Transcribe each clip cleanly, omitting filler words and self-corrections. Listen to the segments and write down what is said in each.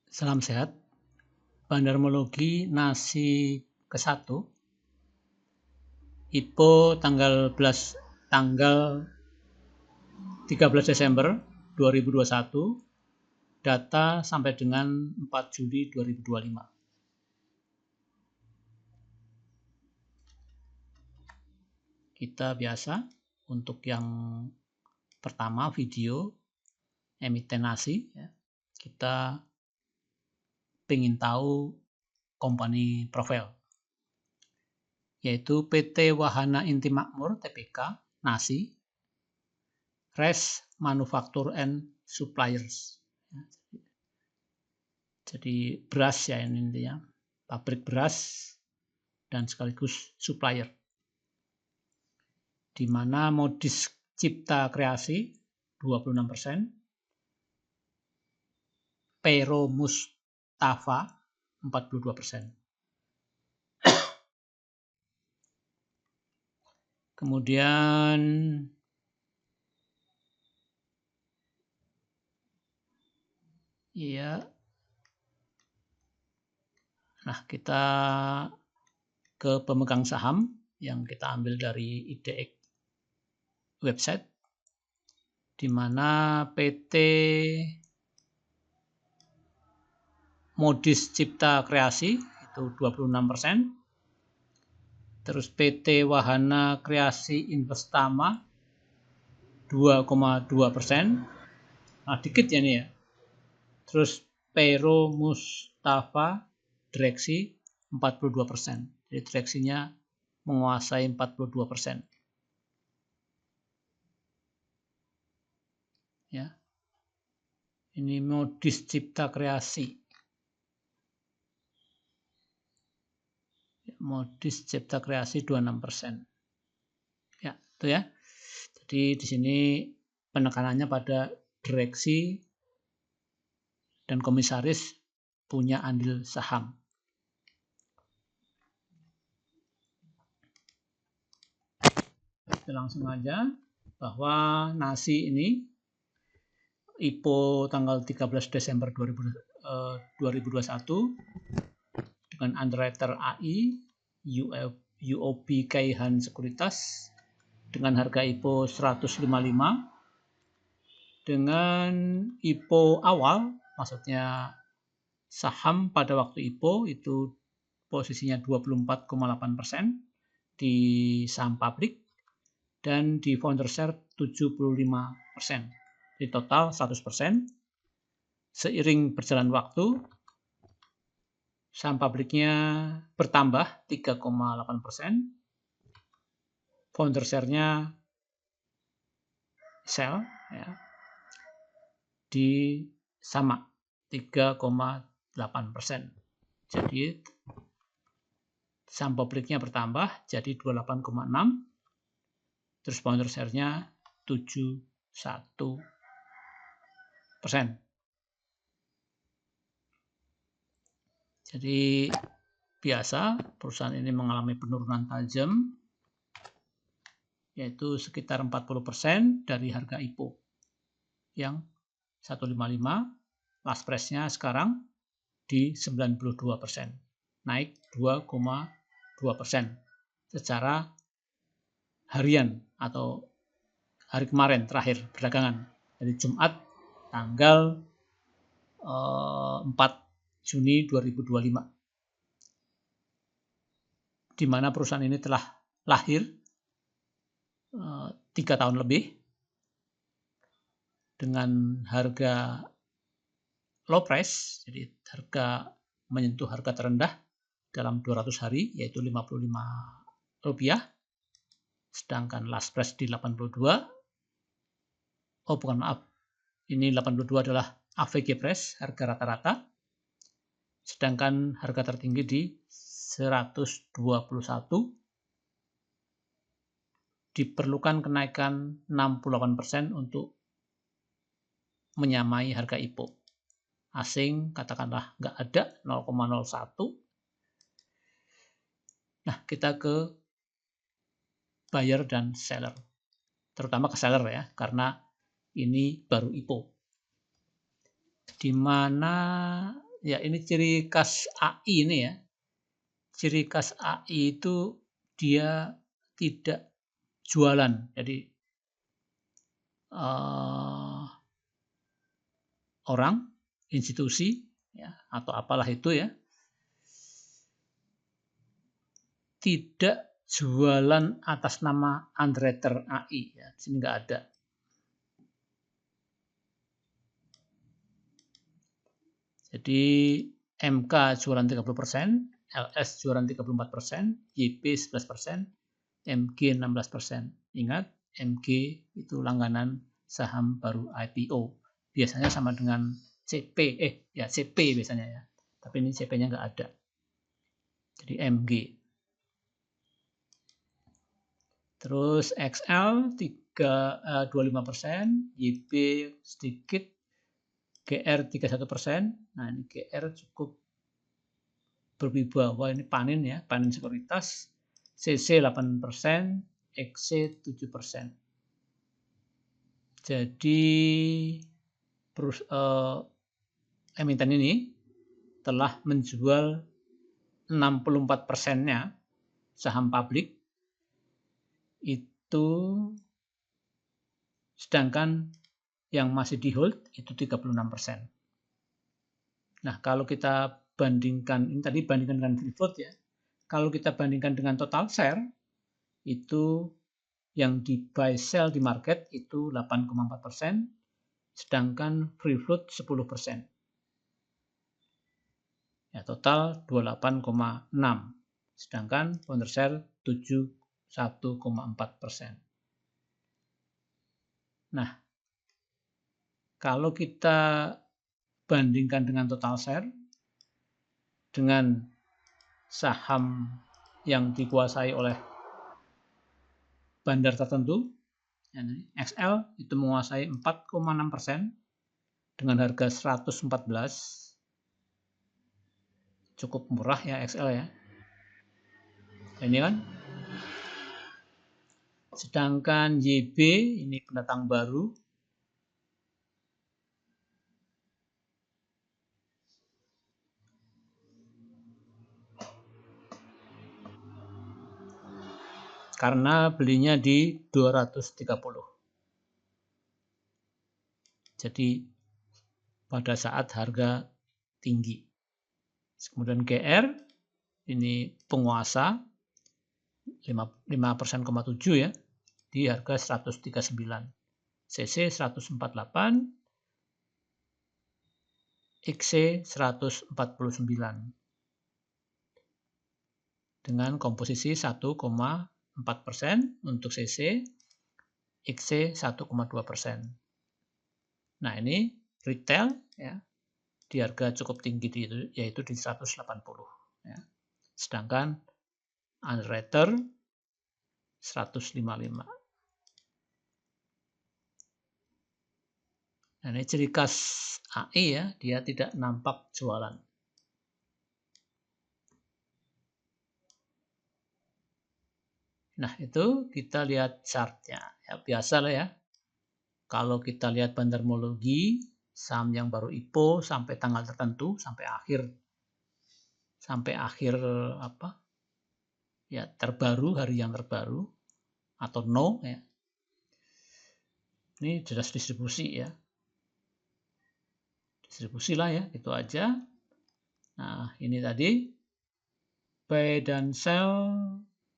Salam sehat. Bandarmologi nasi ke-1 IPO tanggal 13 Desember 2021, data sampai dengan 4 Juli 2025. Kita biasa untuk yang pertama video emiten nasi ya. Kita ingin tahu company profile, yaitu PT Wahana Inti Makmur Tbk Nasi, Res Manufacture and Suppliers. Jadi beras ya ini intinya, pabrik beras dan sekaligus supplier. Di mana modis cipta kreasi 26%, Pero Mustafa 42%. Kemudian ya, nah kita ke pemegang saham yang kita ambil dari IDX website, di mana PT Modis Cipta Kreasi itu 26%, terus PT Wahana Kreasi Investama 2,2%, nah dikit ya nih ya. Terus Pero Mustafa Direksi 42%, jadi direksinya menguasai 42%. Ya, ini Modis Cipta Kreasi. Modis Cipta Kreasi 26%. Ya, itu ya. Jadi di sini penekanannya pada direksi dan komisaris punya andil saham. Kita langsung aja bahwa nasi ini IPO tanggal 13 Desember 2021 dengan underwriter AI UOB Kaihan Sekuritas dengan harga IPO 155, dengan IPO awal, maksudnya saham pada waktu IPO itu posisinya 24,8% di saham pabrik dan di founder share 75%. Di total 100%. Seiring berjalan waktu, saham pabriknya bertambah 3,8%. Founder share-nya sell ya, di sama 3,8%. Jadi saham pabriknya bertambah jadi 28,6%. Terus founder share-nya 71%. Jadi biasa perusahaan ini mengalami penurunan tajam, yaitu sekitar 40% dari harga IPO yang 155, last price-nya sekarang di 92%, naik 2,2% secara harian atau hari kemarin terakhir perdagangan, dari Jumat tanggal 4 Juni 2025, di mana perusahaan ini telah lahir 3 tahun lebih dengan harga low price, jadi harga menyentuh harga terendah dalam 200 hari yaitu Rp55, sedangkan last price di 82. Oh bukan, maaf, ini 82 adalah AVG price, harga rata-rata, sedangkan harga tertinggi di 121. Diperlukan kenaikan 68% untuk menyamai harga IPO. Asing katakanlah nggak ada, 0,01. Nah, kita ke buyer dan seller. Terutama ke seller ya, karena ini baru IPO. Di mana Ya, ini ciri khas AI ini ya. Ciri khas AI itu dia tidak jualan. Jadi orang, institusi, ya, atau apalah itu ya, tidak jualan atas nama underwriter AI. Ya. Di sini nggak ada. Jadi MK jualan 30%, LS jualan 34%, YP 11%, MG 16%. Ingat, MG itu langganan saham baru IPO. Biasanya sama dengan CP, CP biasanya ya. Tapi ini CP-nya nggak ada. Jadi MG. Terus XL 25%, YB sedikit, GR 31%. Nah, ini GR cukup berwibawa, ini panin ya, panin sekuritas. CC 8%, XC 7%. Jadi emiten ini telah menjual 64%-nya saham publik itu, sedangkan yang masih di hold itu 36%. Nah, kalau kita bandingkan, ini tadi bandingkan dengan free float ya. Kalau kita bandingkan dengan total share, itu yang di buy sell di market itu 8,4%, sedangkan free float 10%. Ya, total 28,6%, sedangkan founder share 71,4%. Nah, kalau kita bandingkan dengan total share dengan saham yang dikuasai oleh bandar tertentu, XL itu menguasai 4,6% dengan harga 114. Cukup murah ya XL ya. Ini kan. Sedangkan YB ini pendatang baru. Karena belinya di 230. Jadi pada saat harga tinggi. Kemudian GR ini penguasa 5,7% ya, di harga 139. CC 148, XC 149. Dengan komposisi 1,4% untuk CC, XC 1,2%. Nah, ini retail ya, di harga cukup tinggi yaitu di 180 ya. Sedangkan underwriter 155. Nah, ini ciri khas AI ya, dia tidak nampak jualan. Nah, itu kita lihat chartnya. Ya, biasa lah ya. Kalau kita lihat bandarmologi, saham yang baru IPO sampai tanggal tertentu, sampai akhir apa? Ya, terbaru, hari yang terbaru atau no ya. Ini jelas distribusi ya. Distribusi lah ya, itu aja. Nah, ini tadi buy dan sell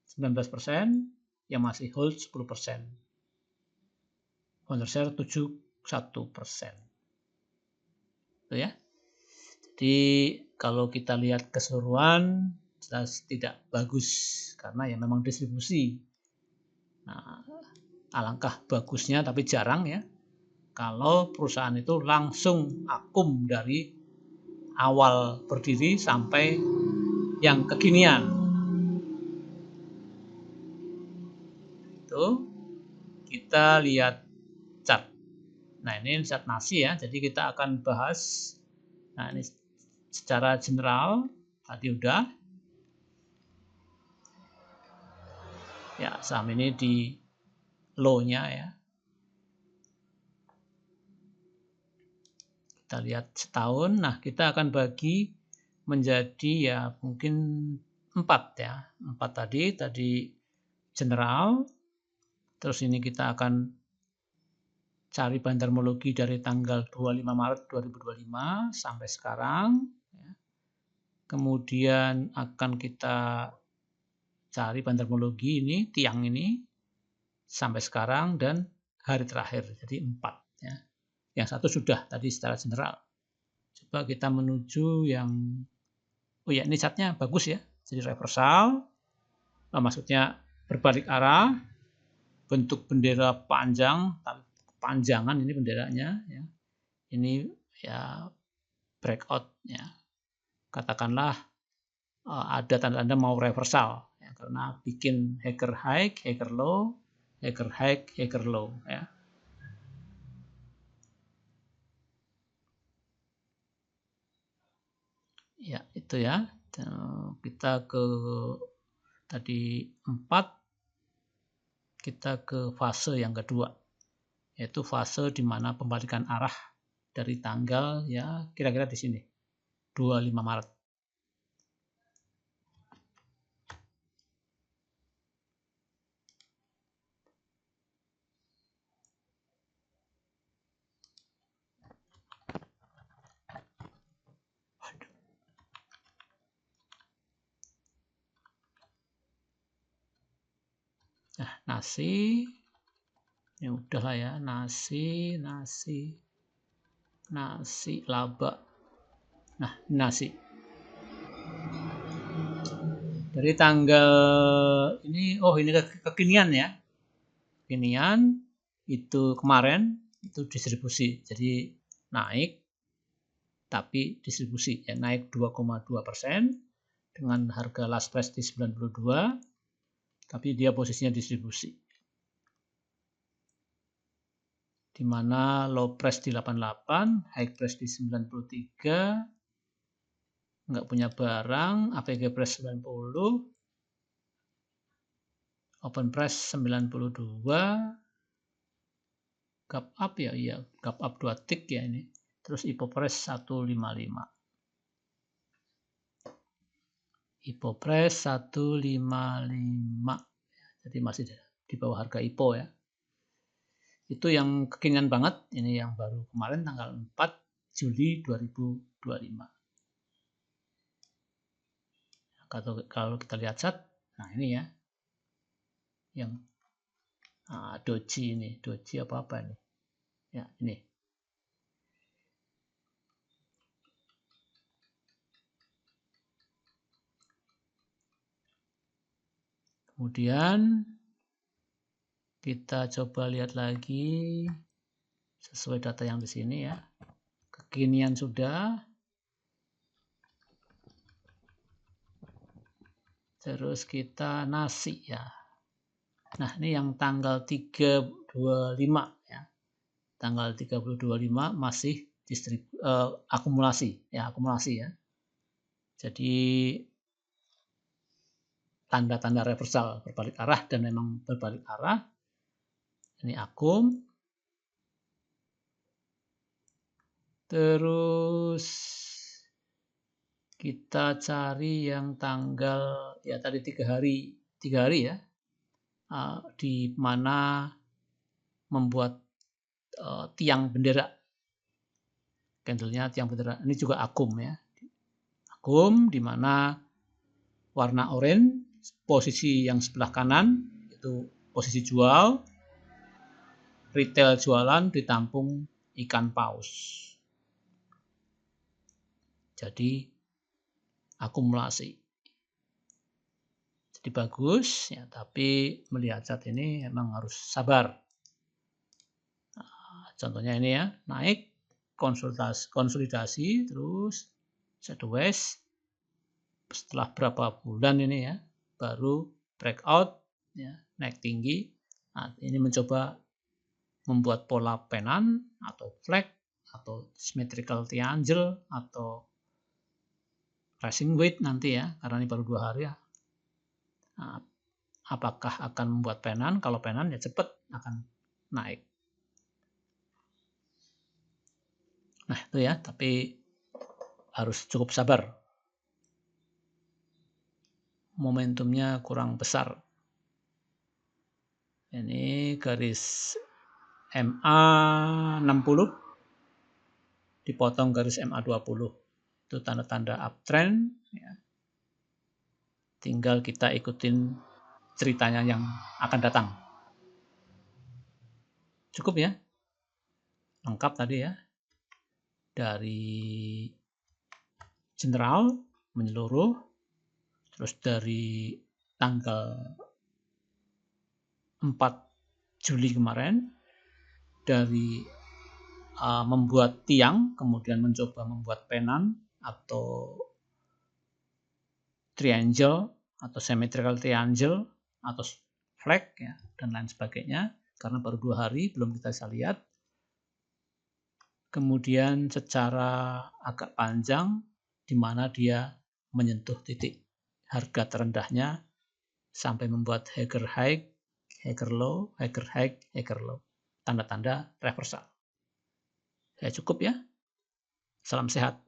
19%, yang masih hold 10%. Founder share 71%. Itu ya. Jadi kalau kita lihat keseluruhan jelas tidak bagus karena ya memang distribusi. Nah, alangkah bagusnya tapi jarang ya kalau perusahaan itu langsung akum dari awal berdiri sampai yang kekinian. Itu kita lihat chart. Nah, ini chart nasi ya. Jadi kita akan bahas, nah ini secara general tadi udah. Ya, saham ini di low-nya ya. kita lihat setahun. Nah, kita akan bagi menjadi ya mungkin 4 ya. 4 tadi general. Terus ini kita akan cari bandarmologi dari tanggal 25 Maret 2025 sampai sekarang. Kemudian akan kita cari bandarmologi ini, tiang ini, sampai sekarang dan hari terakhir. Jadi 4. Ya. Yang satu sudah tadi secara general. Coba kita menuju yang, oh ya ini catnya bagus ya. Jadi reversal, maksudnya berbalik arah, bentuk bendera panjang, panjangan ini benderanya. Ya. Ini ya breakout ya. Katakanlah ada tanda-tanda mau reversal ya, karena bikin hacker high, hacker low, hacker high, hacker low ya. Ya, itu ya. Kita ke tadi 4, kita ke fase yang kedua. Yaitu fase di mana pembalikan arah dari tanggal ya kira-kira di sini. 25 Maret. Nah, nasi ini udah lah ya, nasi laba. Nah, nasi. Dari tanggal ini, oh ini kekinian ya. Kekinian itu kemarin itu distribusi. Jadi naik tapi distribusi ya naik 2,2% dengan harga last price di 92, tapi dia posisinya distribusi. Di mana low price di 88, high price di 93, nggak punya barang, APG price 90, open price 92, gap up ya, iya, gap up 2 tick ya ini. Terus IPO price 155. IPO price 155. Jadi masih di bawah harga IPO ya. Itu yang kekinian banget, ini yang baru kemarin tanggal 4 Juli 2025. Kalau kita lihat chart, nah ini ya. Yang doji ini, doji apa ini? Ya, ini. Kemudian kita coba lihat lagi sesuai data yang di sini ya. Kekinian sudah. Terus kita nasi ya. Nah, ini yang tanggal 325 ya. Tanggal 3025 masih akumulasi ya. Jadi tanda-tanda reversal berbalik arah dan memang berbalik arah. Ini akum. Terus kita cari yang tanggal ya tadi 3 hari ya. Di mana membuat tiang bendera. Candlenya tiang bendera. Ini juga akum ya. Akum di mana warna oranye posisi yang sebelah kanan itu posisi jual, retail jualan ditampung ikan paus. Jadi akumulasi. Jadi bagus ya, tapi melihat chart ini memang harus sabar. Nah, contohnya ini ya, naik konsolidasi terus sideways setelah berapa bulan ini ya baru breakout ya, naik tinggi. Nah, ini mencoba membuat pola penan atau flag atau symmetrical triangle atau rising weight nanti ya, karena ini baru 2 hari ya. Nah, apakah akan membuat penan? Kalau penan ya cepat akan naik. Nah, itu ya, tapi harus cukup sabar. Momentumnya kurang besar. Ini garis MA 60 dipotong garis MA 20. Itu tanda-tanda uptrend. Ya. Tinggal kita ikutin ceritanya yang akan datang. Cukup ya. Lengkap tadi ya. Dari general menyeluruh, terus dari tanggal 4 Juli kemarin, dari membuat tiang, kemudian mencoba membuat penan atau triangle atau symmetrical triangle atau flag ya, dan lain sebagainya, karena baru 2 hari belum kita bisa lihat. Kemudian secara agak panjang di mana dia menyentuh titik harga terendahnya sampai membuat higher high, higher low, higher high, higher low. Tanda-tanda reversal. Ya cukup ya. Salam sehat.